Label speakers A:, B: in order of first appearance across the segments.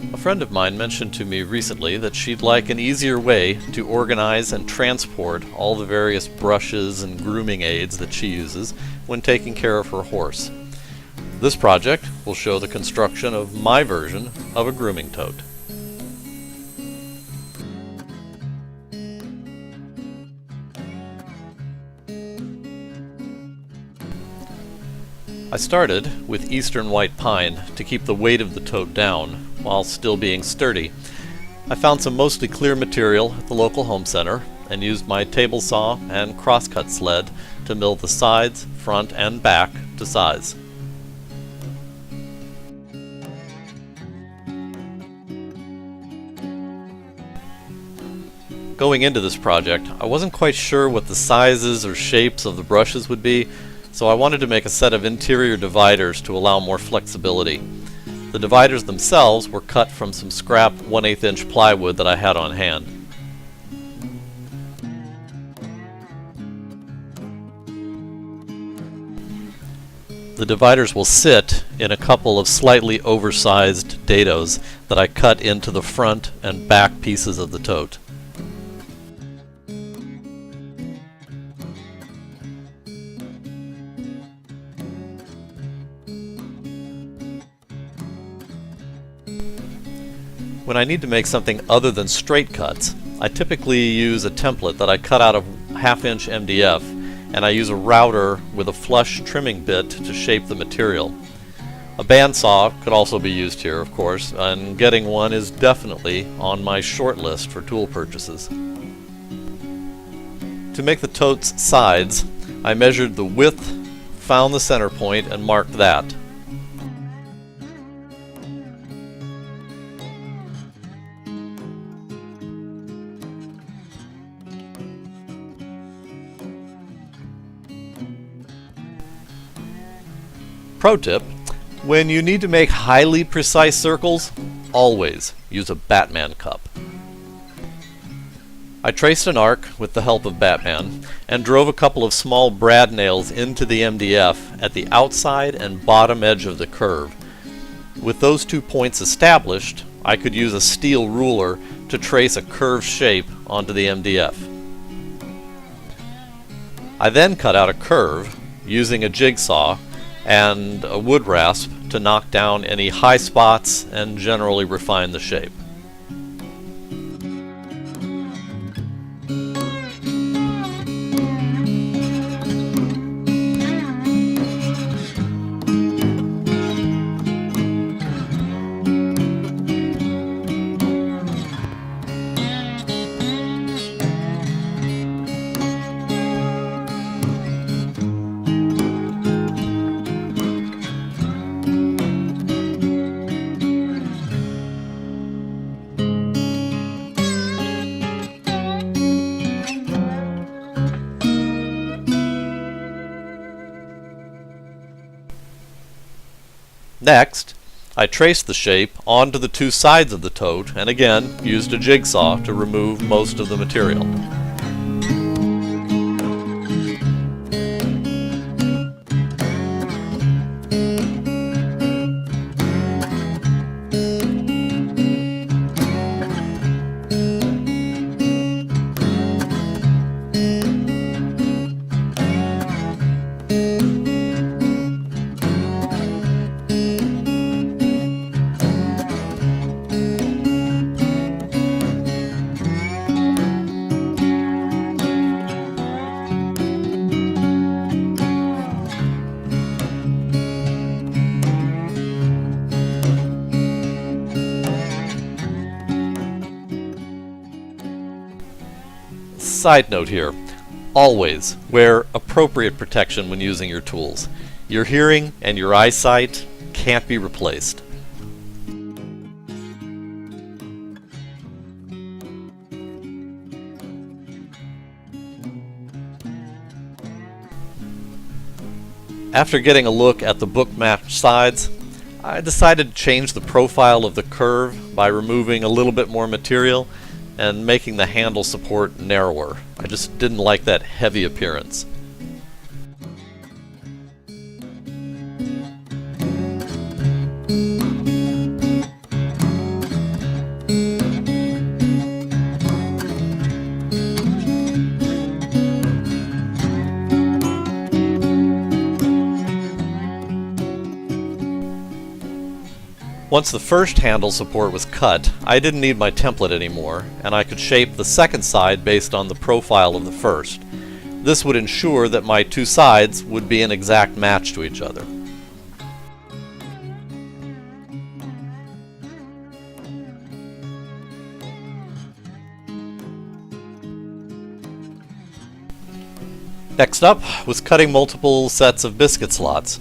A: A friend of mine mentioned to me recently that she'd like an easier way to organize and transport all the various brushes and grooming aids that she uses when taking care of her horse. This project will show the construction of my version of a grooming tote. I started with eastern white pine to keep the weight of the tote down while still being sturdy. I found some mostly clear material at the local home center and used my table saw and crosscut sled to mill the sides, front, and back to size. Going into this project, I wasn't quite sure what the sizes or shapes of the brushes would be, so I wanted to make a set of interior dividers to allow more flexibility. The dividers themselves were cut from some scrap 1/8 inch plywood that I had on hand. The dividers will sit in a couple of slightly oversized dados that I cut into the front and back pieces of the tote. When I need to make something other than straight cuts, I typically use a template that I cut out of 1/2 inch MDF, and I use a router with a flush trimming bit to shape the material. A bandsaw could also be used here, of course, and getting one is definitely on my short list for tool purchases. To make the tote's sides, I measured the width, found the center point, and marked that. Pro tip: when you need to make highly precise circles, always use a Batman cup. I traced an arc with the help of Batman and drove a couple of small brad nails into the MDF at the outside and bottom edge of the curve. With those 2 points established, I could use a steel ruler to trace a curved shape onto the MDF. I then cut out a curve using a jigsaw and a wood rasp to knock down any high spots and generally refine the shape. Next, I traced the shape onto the 2 sides of the tote and again used a jigsaw to remove most of the material. Side note here, always wear appropriate protection when using your tools. Your hearing and your eyesight can't be replaced. After getting a look at the book matched sides, I decided to change the profile of the curve by removing a little bit more material and making the handle support narrower. I just didn't like that heavy appearance. Once the first handle support was cut, I didn't need my template anymore, and I could shape the second side based on the profile of the first. This would ensure that my two sides would be an exact match to each other. Next up was cutting multiple sets of biscuit slots.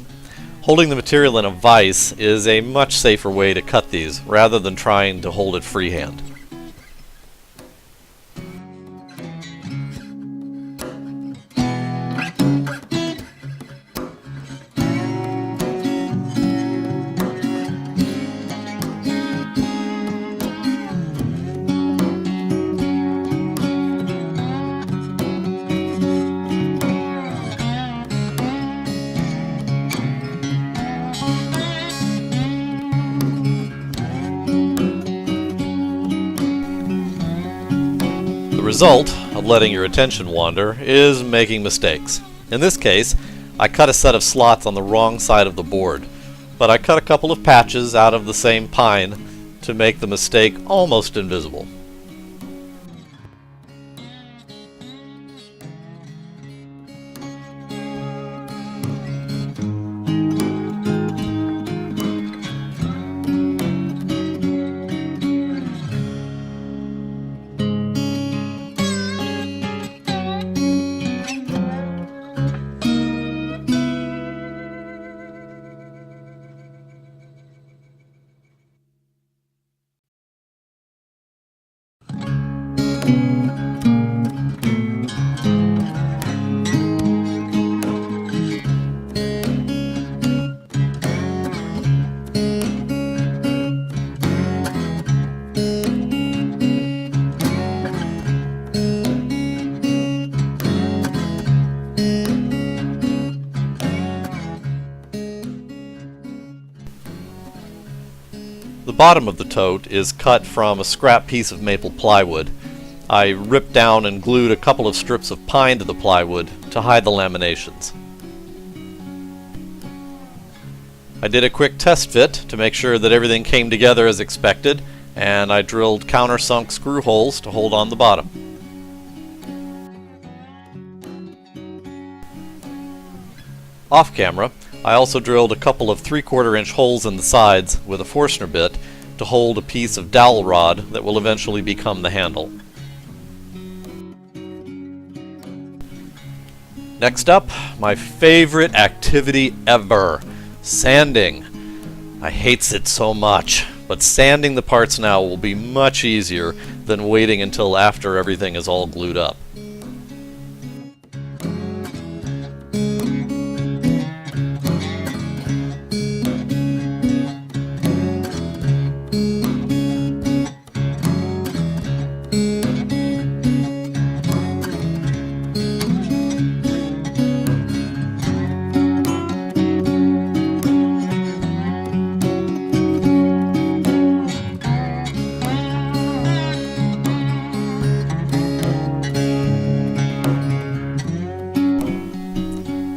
A: Holding the material in a vise is a much safer way to cut these, rather than trying to hold it freehand. The result of letting your attention wander is making mistakes. In this case, I cut a set of slots on the wrong side of the board, but I cut a couple of patches out of the same pine to make the mistake almost invisible. The bottom of the tote is cut from a scrap piece of maple plywood. I ripped down and glued a couple of strips of pine to the plywood to hide the laminations. I did a quick test fit to make sure that everything came together as expected, and I drilled countersunk screw holes to hold on the bottom. Off camera, I also drilled a couple of 3/4 inch holes in the sides with a Forstner bit to hold a piece of dowel rod that will eventually become the handle. Next up, my favorite activity ever, sanding. I hates it so much, but sanding the parts now will be much easier than waiting until after everything is all glued up.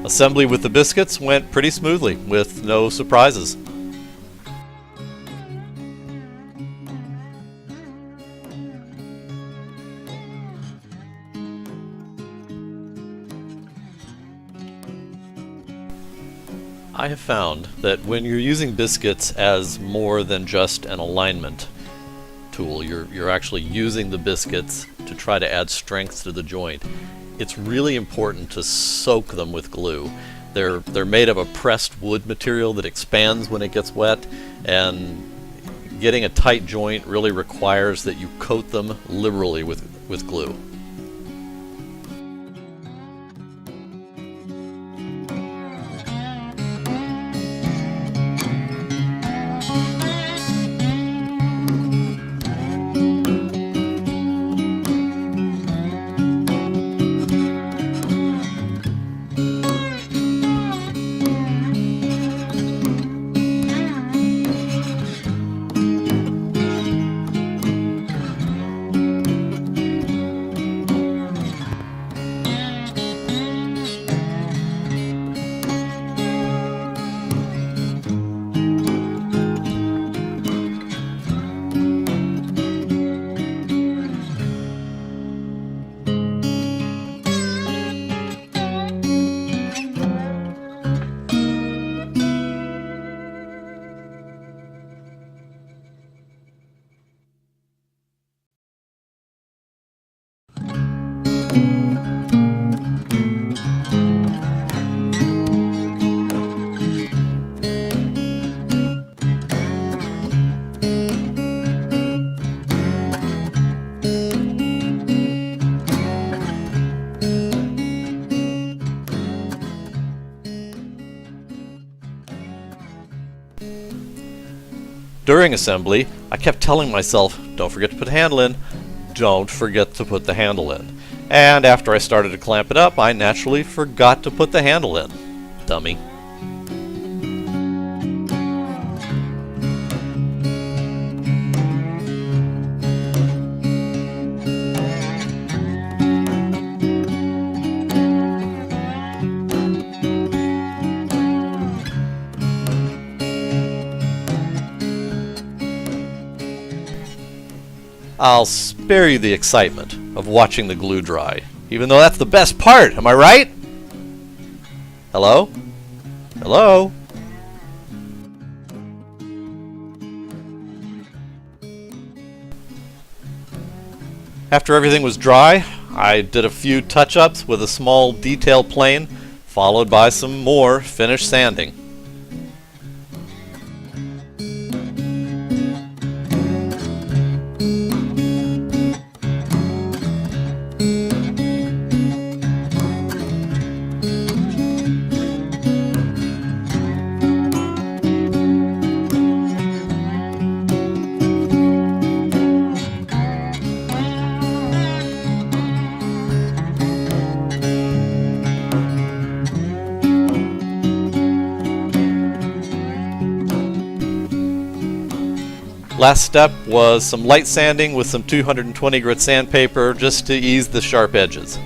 A: Assembly with the biscuits went pretty smoothly, with no surprises. I have found that when you're using biscuits as more than just an alignment tool, you're actually using the biscuits to try to add strength to the joint. It's really important to soak them with glue. They're made of a pressed wood material that expands when it gets wet, and getting a tight joint really requires that you coat them liberally with glue. During assembly, I kept telling myself, don't forget to put the handle in, don't forget to put the handle in. And after I started to clamp it up, I naturally forgot to put the handle in. Dummy. I'll spare you the excitement of watching the glue dry, even though that's the best part, am I right? Hello? Hello? After everything was dry, I did a few touch-ups with a small detail plane, followed by some more finished sanding. Last step was some light sanding with some 220 grit sandpaper just to ease the sharp edges.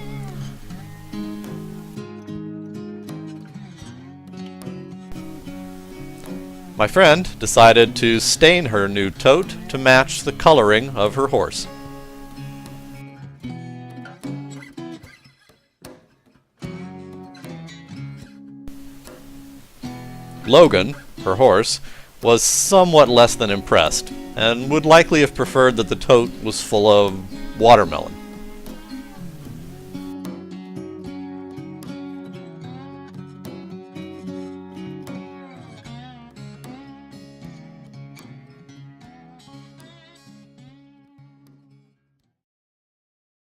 A: My friend decided to stain her new Tote to match the coloring of her horse. Logan, her horse, was somewhat less than impressed, and would likely have preferred that the Tote was full of watermelon.